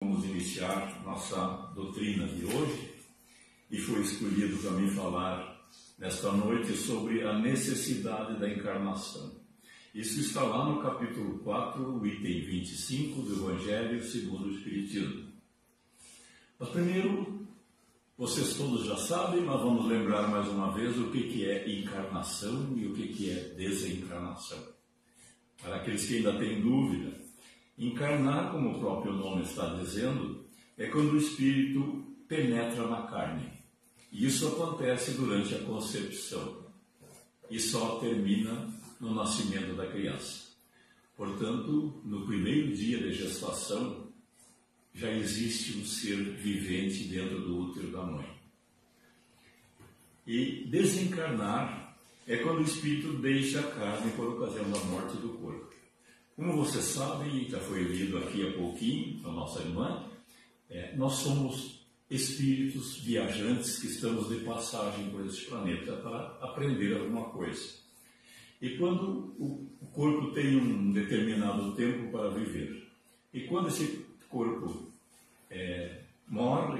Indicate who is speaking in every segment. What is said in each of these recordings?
Speaker 1: Vamos iniciar nossa doutrina de hoje e foi escolhido para mim falar nesta noite sobre a necessidade da encarnação. Isso está lá no capítulo 4, item 25 do Evangelho segundo o Espiritismo. Mas primeiro, vocês todos já sabem, mas vamos lembrar mais uma vez o que é encarnação e o que é desencarnação. Para aqueles que ainda têm dúvida, encarnar, como o próprio nome está dizendo, é quando o espírito penetra na carne. E isso acontece durante a concepção e só termina no nascimento da criança. Portanto, no primeiro dia de gestação, já existe um ser vivente dentro do útero da mãe. E desencarnar é quando o espírito deixa a carne por ocasião da morte do corpo. Como vocês sabem, e já foi lido aqui há pouquinho, a nossa irmã, nós somos espíritos viajantes que estamos de passagem por este planeta para aprender alguma coisa. E quando o corpo tem um determinado tempo para viver, e quando esse corpo morre,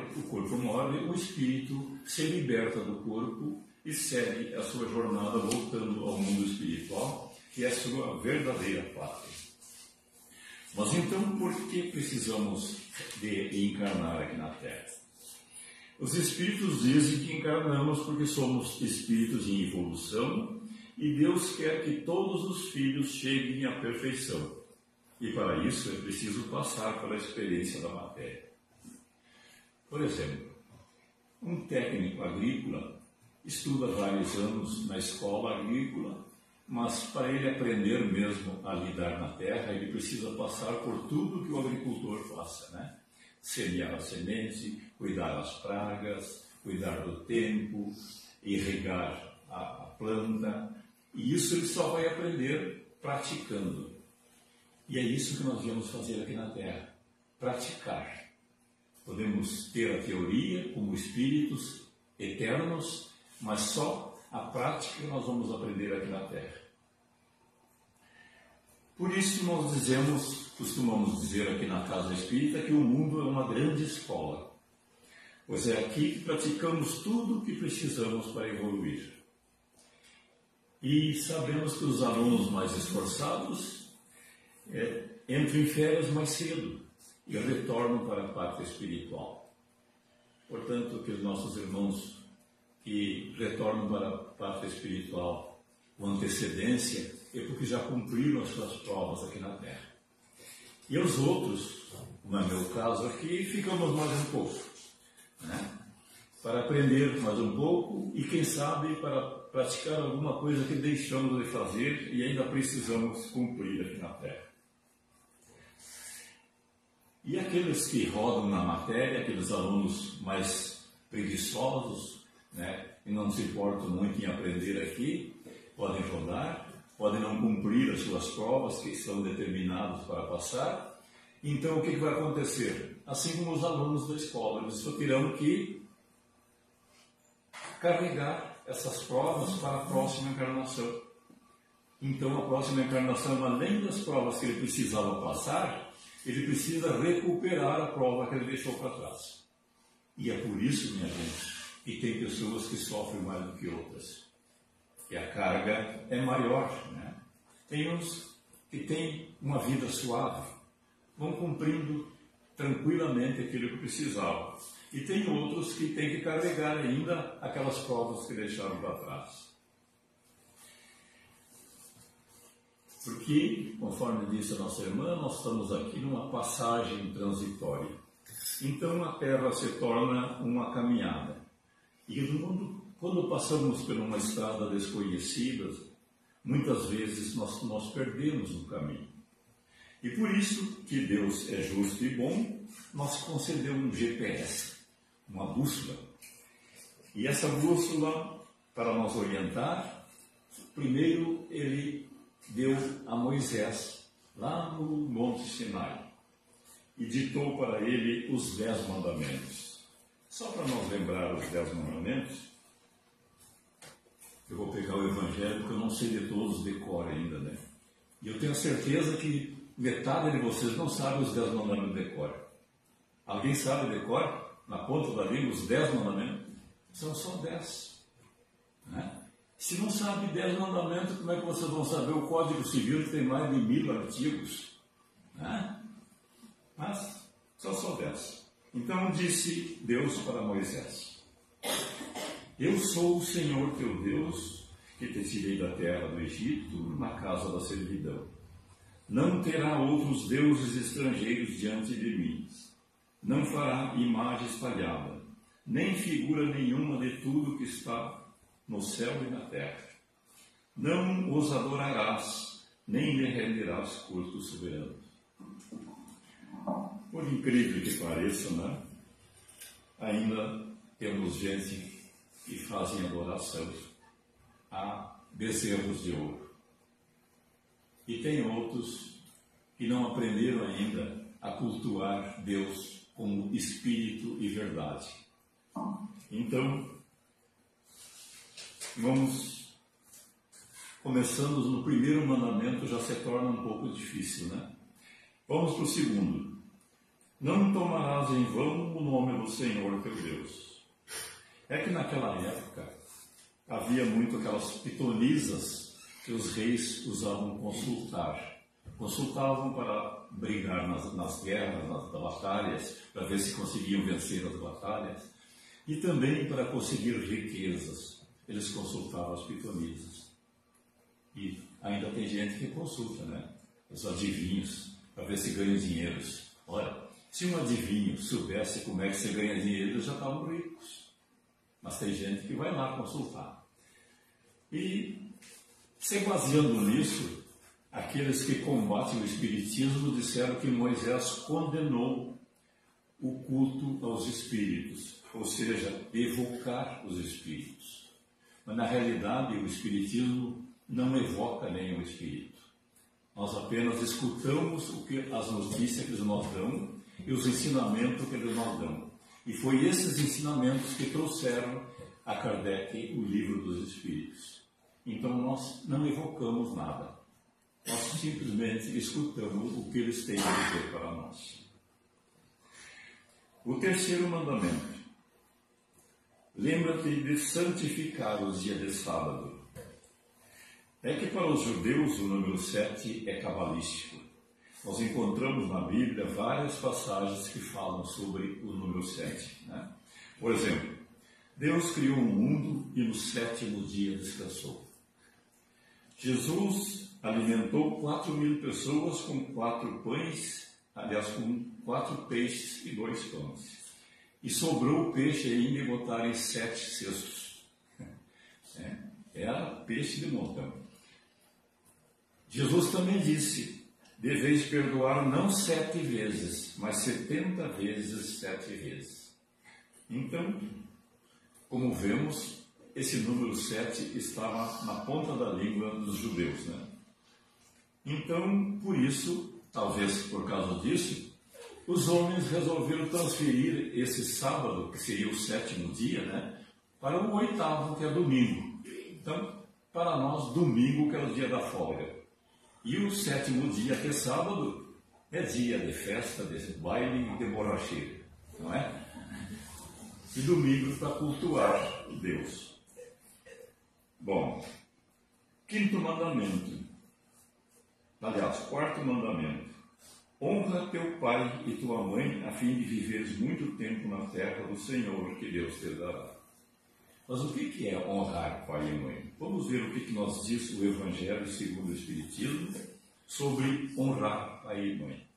Speaker 1: o espírito se liberta do corpo e segue a sua jornada voltando ao mundo espiritual, que é a sua verdadeira pátria. Mas então, por que precisamos de encarnar aqui na Terra? Os espíritos dizem que encarnamos porque somos espíritos em evolução e Deus quer que todos os filhos cheguem à perfeição. E para isso é preciso passar pela experiência da matéria. Por exemplo, um técnico agrícola estuda vários anos na escola agrícola, mas para ele aprender mesmo a lidar na terra, ele precisa passar por tudo que o agricultor passa, né? Semear a semente, cuidar das pragas, cuidar do tempo, irrigar a planta. E isso ele só vai aprender praticando. E é isso que nós viemos fazer aqui na Terra, praticar. Podemos ter a teoria como espíritos eternos, mas só a prática que nós vamos aprender aqui na Terra. Por isso nós costumamos dizer aqui na Casa Espírita que o mundo é uma grande escola, pois é aqui que praticamos tudo o que precisamos para evoluir. E sabemos que os alunos mais esforçados entram em férias mais cedo e retornam para a pátria espiritual. Portanto, aqueles nossos irmãos que retornam para a pátria espiritual com antecedência é porque já cumpriram as suas provas aqui na Terra. E os outros, como é meu caso aqui, ficamos mais um pouco, né? Para aprender mais um pouco e, quem sabe, para praticar alguma coisa que deixamos de fazer e ainda precisamos cumprir aqui na Terra. E aqueles que rodam na matéria, aqueles alunos mais preguiçosos, né, e não se importam muito em aprender aqui, podem rodar, podem não cumprir as suas provas que estão determinadas para passar. Então o que vai acontecer? Assim como os alunos da escola, eles só terão que carregar essas provas para a próxima encarnação. Então a próxima encarnação, além das provas que ele precisava passar, ele precisa recuperar a prova que ele deixou para trás. E é por isso, minha gente, que tem pessoas que sofrem mais do que outras. E a carga é maior, né? Tem uns que têm uma vida suave, vão cumprindo tranquilamente aquilo que precisavam. E tem outros que têm que carregar ainda aquelas provas que deixaram para trás. Porque, conforme disse a nossa irmã, nós estamos aqui numa passagem transitória. Então a Terra se torna uma caminhada. E quando passamos por uma estrada desconhecida, muitas vezes nós perdemos o caminho. E por isso que Deus é justo e bom, nos concedeu um GPS, uma bússola. E essa bússola, para nos orientar, primeiro ele deu a Moisés, lá no Monte Sinai, e ditou para ele os 10 mandamentos. Só para nós lembrar os 10 mandamentos, eu vou pegar o Evangelho, porque eu não sei de todos de cor ainda, né? E eu tenho certeza que metade de vocês não sabe os 10 mandamentos de cor. Alguém sabe de cor, na ponta da língua, os 10 mandamentos? São só 10. Né? Se não sabe 10 mandamentos, como é que vocês vão saber o Código Civil, que tem mais de 1000 artigos? Né? Mas são só 10. Então disse Deus para Moisés: eu sou o Senhor teu Deus, que te tirei da terra do Egito, na casa da servidão. Não terá outros deuses estrangeiros diante de mim. Não fará imagem espalhada, nem figura nenhuma de tudo que está no céu e na terra. Não os adorarás, nem lhe renderás culto soberano. Por incrível que pareça, né? Ainda temos gente que fazem adoração a bezerros de ouro. E tem outros que não aprenderam ainda a cultuar Deus como Espírito e verdade. Então, vamos começando no primeiro mandamento, já se torna um pouco difícil, né? Vamos para o segundo. Não tomarás em vão o nome do Senhor teu Deus. É que naquela época havia muito aquelas pitonisas que os reis usavam consultar. Consultavam para brigar nas guerras, nas batalhas, para ver se conseguiam vencer as batalhas, e também para conseguir riquezas. Eles consultavam as pitonisas. E ainda tem gente que consulta, né? Os adivinhos, para ver se ganham dinheiro. Olha, se um adivinho soubesse como é que se ganha dinheiro, eles já estavam ricos. Mas tem gente que vai lá consultar. E, se baseando nisso, aqueles que combatem o Espiritismo disseram que Moisés condenou o culto aos espíritos, ou seja, evocar os espíritos. Mas, na realidade, o Espiritismo não evoca nenhum espírito. Nós apenas escutamos as notícias que eles nos dão e os ensinamentos que eles nos dão. E foi esses ensinamentos que trouxeram a Kardec o Livro dos Espíritos. Então nós não evocamos nada. Nós simplesmente escutamos o que eles têm a dizer para nós. O terceiro mandamento. Lembra-te de santificar os dias de sábado. É que para os judeus o número 7 é cabalístico. Nós encontramos na Bíblia várias passagens que falam sobre o número 7. Né? Por exemplo, Deus criou o mundo e no 7º dia descansou. Jesus alimentou 4.000 pessoas com 4 pães, aliás, com 4 peixes e 2 pães. E sobrou peixe ainda e botaram em 7 cestos. Era peixe de montão. Jesus também disse: deveis perdoar não 7 vezes, mas 70 vezes 7 vezes. Então, como vemos, esse número 7 estava na ponta da língua dos judeus, né? Então, por isso, talvez por causa disso, os homens resolveram transferir esse sábado, que seria o 7º dia, né, para o 8º, que é domingo. Então, para nós, domingo, que é o dia da folga. E o 7º dia, que é sábado, é dia de festa, de baile e de borracheira, não é? E domingo para cultuar Deus. Bom, 5º mandamento. Aliás, 4º mandamento. Honra teu pai e tua mãe, a fim de viveres muito tempo na terra do Senhor, que Deus te dará. Mas o que é honrar pai e mãe? Vamos ver o que nos diz o Evangelho segundo o Espiritismo sobre honrar pai e mãe.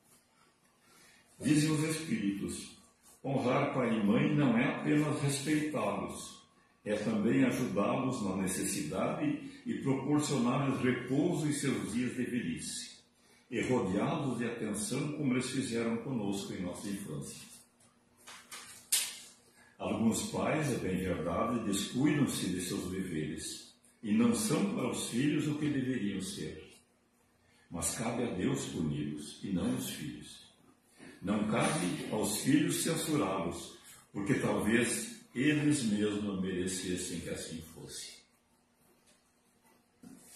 Speaker 1: Dizem os Espíritos: honrar pai e mãe não é apenas respeitá-los, é também ajudá-los na necessidade e proporcionar-lhes repouso em seus dias de velhice, e rodeá-los de atenção como eles fizeram conosco em nossa infância. Alguns pais, é bem verdade, descuidam-se de seus deveres e não são para os filhos o que deveriam ser. Mas cabe a Deus puni-los e não os filhos. Não cabe aos filhos censurá-los, porque talvez eles mesmos merecessem que assim fosse.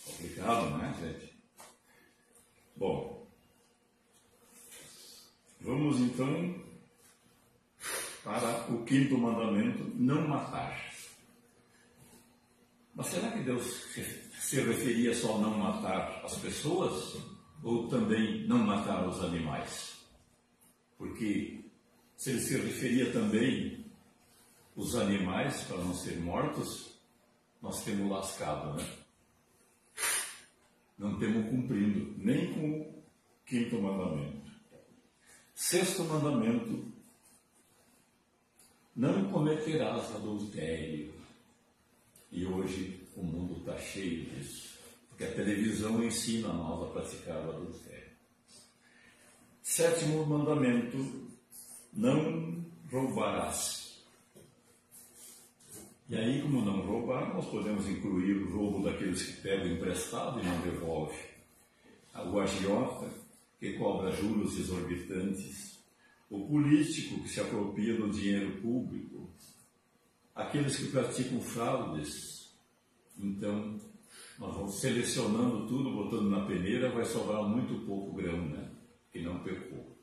Speaker 1: Complicado, não é, gente? Bom, vamos então para o quinto mandamento, não matar. Mas será que Deus se referia só a não matar as pessoas? Ou também não matar os animais? Porque se ele se referia também os animais para não serem mortos, nós temos lascado, né? Não temos cumprindo, nem com o quinto mandamento. Sexto mandamento, não cometerás adultério. E hoje o mundo está cheio disso, porque a televisão ensina nós a praticar o adultério. Sétimo mandamento, não roubarás. E aí, como não roubar, nós podemos incluir o roubo daqueles que pegam emprestado e não devolvem. O agiota, que cobra juros exorbitantes. O político, que se apropria do dinheiro público. Aqueles que praticam fraudes. Então, nós vamos selecionando tudo, botando na peneira, vai sobrar muito pouco grão, né? Que não pecou.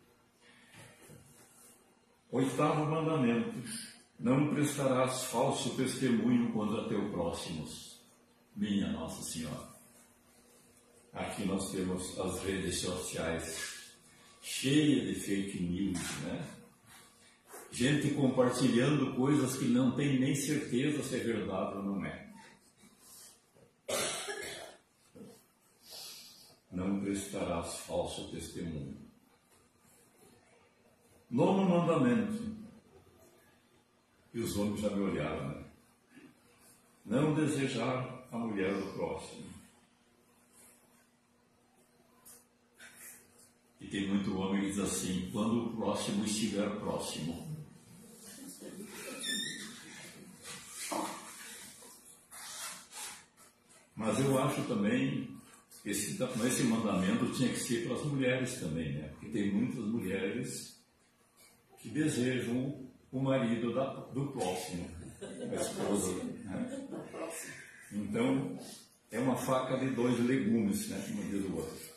Speaker 1: Oitavo mandamento. Não prestarás falso testemunho contra teu próximo. Minha Nossa Senhora. Aqui nós temos as redes sociais cheias de fake news, né? Gente compartilhando coisas que não tem nem certeza se é verdade ou não é. Não prestarás falso testemunho. Nono mandamento. E os homens já me olharam, né? Não desejar a mulher do próximo. E tem muito homem que diz assim, quando o próximo estiver próximo. Mas eu acho também que esse mandamento tinha que ser para as mulheres também, né? Porque tem muitas mulheres que desejam o marido do próximo, a esposa, né? Então, é uma faca de dois legumes, né? Como diz o outro.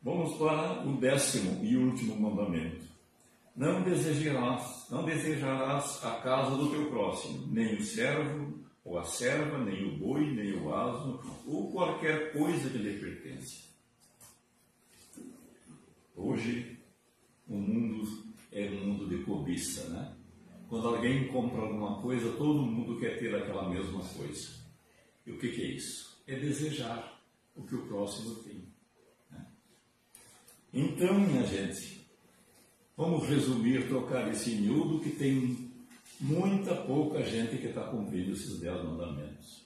Speaker 1: Vamos para o 10º e último mandamento. Não desejarás a casa do teu próximo, nem o servo, ou a serva, nem o boi, nem o asno, ou qualquer coisa que lhe pertence. Hoje, o mundo é um mundo de cobiça, né? Quando alguém compra alguma coisa, todo mundo quer ter aquela mesma coisa. E o que é isso? É desejar o que o próximo tem, né? Então, minha gente, vamos resumir, trocar esse miúdo que tem muita pouca gente que está cumprindo esses 10 mandamentos.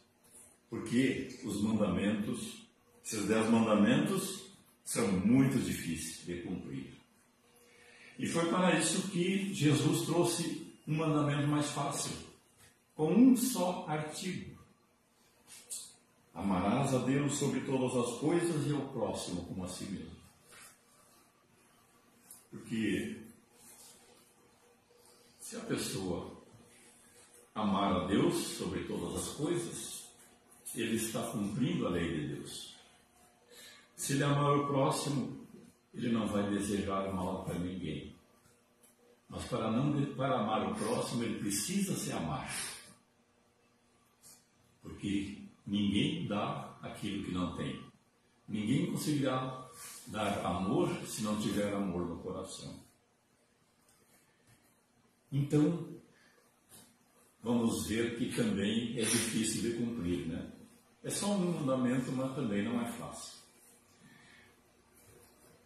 Speaker 1: Porque os mandamentos, esses 10 mandamentos, são muito difíceis de cumprir. E foi para isso que Jesus trouxe um mandamento mais fácil, com um só artigo. Amarás a Deus sobre todas as coisas e ao próximo como a si mesmo. Porque se a pessoa amar a Deus sobre todas as coisas, ele está cumprindo a lei de Deus. Se ele amar o próximo, ele não vai desejar mal para ninguém. Mas para amar o próximo, ele precisa se amar. Porque ninguém dá aquilo que não tem. Ninguém conseguirá dar amor se não tiver amor no coração. Então, vamos ver que também é difícil de cumprir, né? É só um mandamento, mas também não é fácil.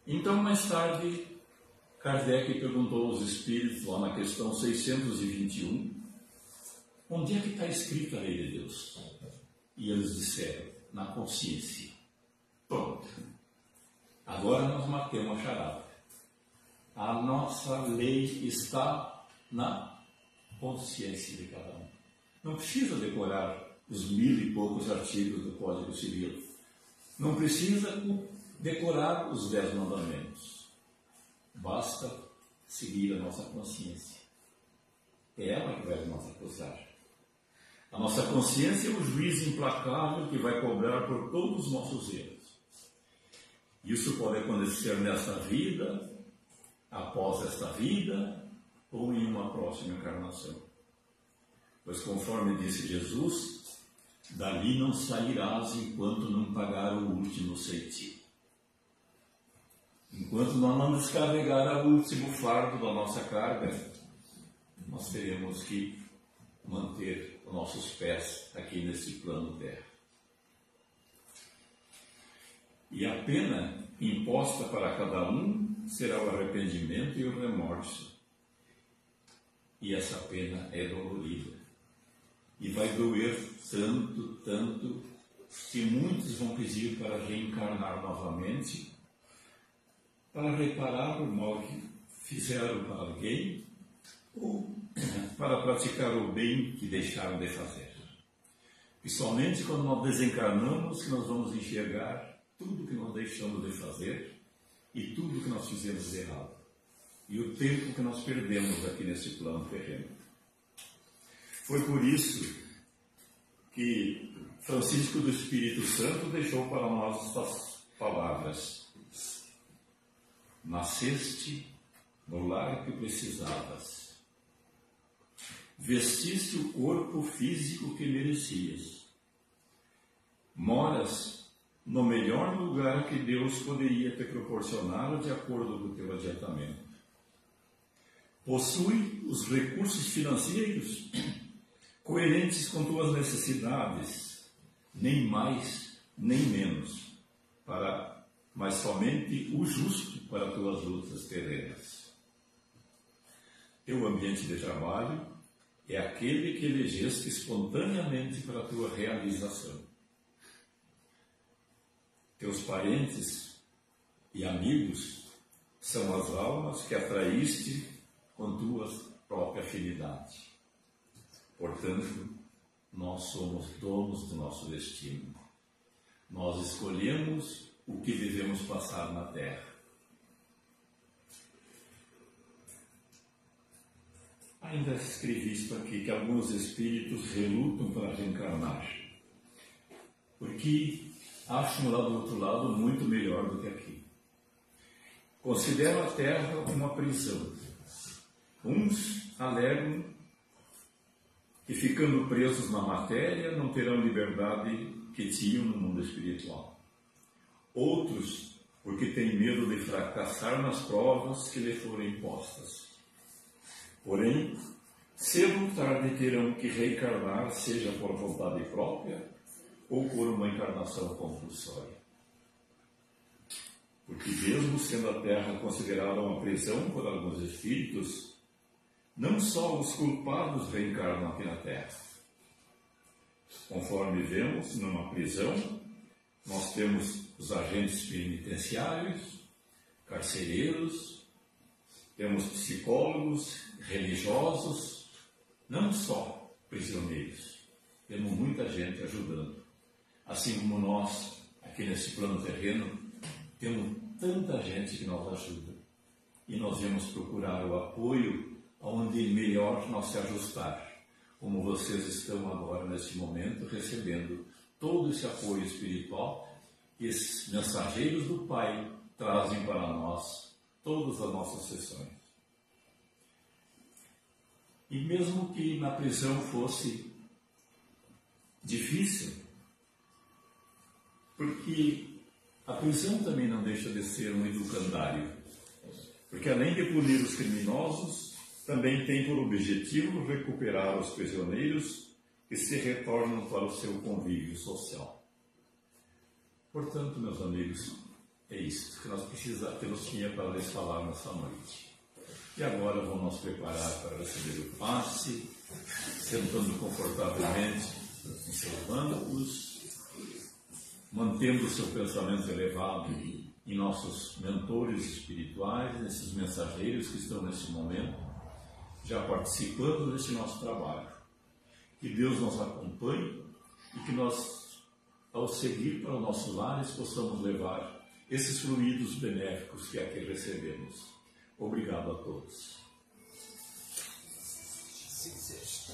Speaker 1: Então, mais tarde, Kardec perguntou aos espíritos, lá na questão 621, onde é que está escrita a lei de Deus? E eles disseram, na consciência. Pronto. Agora nós matemos a charada. A nossa lei está na consciência de cada um. Não precisa decorar os 1000 e poucos artigos do Código Civil. Não precisa decorar os 10 mandamentos. Basta seguir a nossa consciência. É ela que vai nos acusar. A nossa consciência é o juiz implacável que vai cobrar por todos os nossos erros. Isso pode acontecer nesta vida, após esta vida ou em uma próxima encarnação. Pois conforme disse Jesus, dali não sairás enquanto não pagar o último centavo. Enquanto nós não descarregar o último fardo da nossa carga, nós teremos que manter os nossos pés aqui nesse plano terra. E a pena imposta para cada um será o arrependimento e o remorso. E essa pena é dolorida. E vai doer tanto, tanto, que muitos vão pedir para reencarnar novamente, para reparar o mal que fizeram para alguém, ou para praticar o bem que deixaram de fazer. E somente quando nós desencarnamos que nós vamos enxergar tudo que nós deixamos de fazer e tudo que nós fizemos de errado. E o tempo que nós perdemos aqui nesse plano terreno. Foi por isso que Francisco do Espírito Santo deixou para nós estas palavras: nasceste no lar que precisavas, vestiste o corpo físico que merecias, moras no melhor lugar que Deus poderia te proporcionar de acordo com o teu adiantamento. Possui os recursos financeiros coerentes com tuas necessidades, nem mais, nem menos, mas somente o justo para tuas lutas terrenas. Teu ambiente de trabalho é aquele que elegeste espontaneamente para a tua realização. Teus parentes e amigos são as almas que atraíste com tua própria afinidade. Portanto, nós somos donos do nosso destino. Nós escolhemos o que devemos passar na Terra. Ainda escrevi isto aqui, que alguns espíritos relutam para reencarnar, porque acham lá do outro lado muito melhor do que aqui. Consideram a Terra uma prisão. Uns alegam que, ficando presos na matéria, não terão liberdade que tinham no mundo espiritual. Outros, porque têm medo de fracassar nas provas que lhe forem impostas. Porém, cedo ou tarde terão que reencarnar, seja por vontade própria ou por uma encarnação compulsória. Porque mesmo sendo a Terra considerada uma prisão por alguns espíritos, não só os culpados reencarnam aqui na Terra. Conforme vemos, numa prisão, nós temos os agentes penitenciários, carcereiros, temos psicólogos, religiosos, não só prisioneiros. Temos muita gente ajudando. Assim como nós, aqui nesse plano terreno, temos tanta gente que nos ajuda. E nós vamos procurar o apoio onde melhor nós se ajustar, como vocês estão agora, nesse momento, recebendo todo esse apoio espiritual que esses mensageiros do Pai trazem para nós, todas as nossas sessões. E mesmo que na prisão fosse difícil, porque a prisão também não deixa de ser um educandário, porque além de punir os criminosos, também tem por objetivo recuperar os prisioneiros que se retornam para o seu convívio social. Portanto, meus amigos, é isso que nós temos para lhes falar nessa noite. E agora vamos nos preparar para receber o passe, sentando confortavelmente em seus bancos, mantendo o seu pensamento elevado em nossos mentores espirituais, nesses mensageiros que estão nesse momento, já participando desse nosso trabalho. Que Deus nos acompanhe e que nós, ao seguir para os nossos lares, possamos levar esses fluidos benéficos que aqui recebemos. Obrigado a todos. Sim, seja.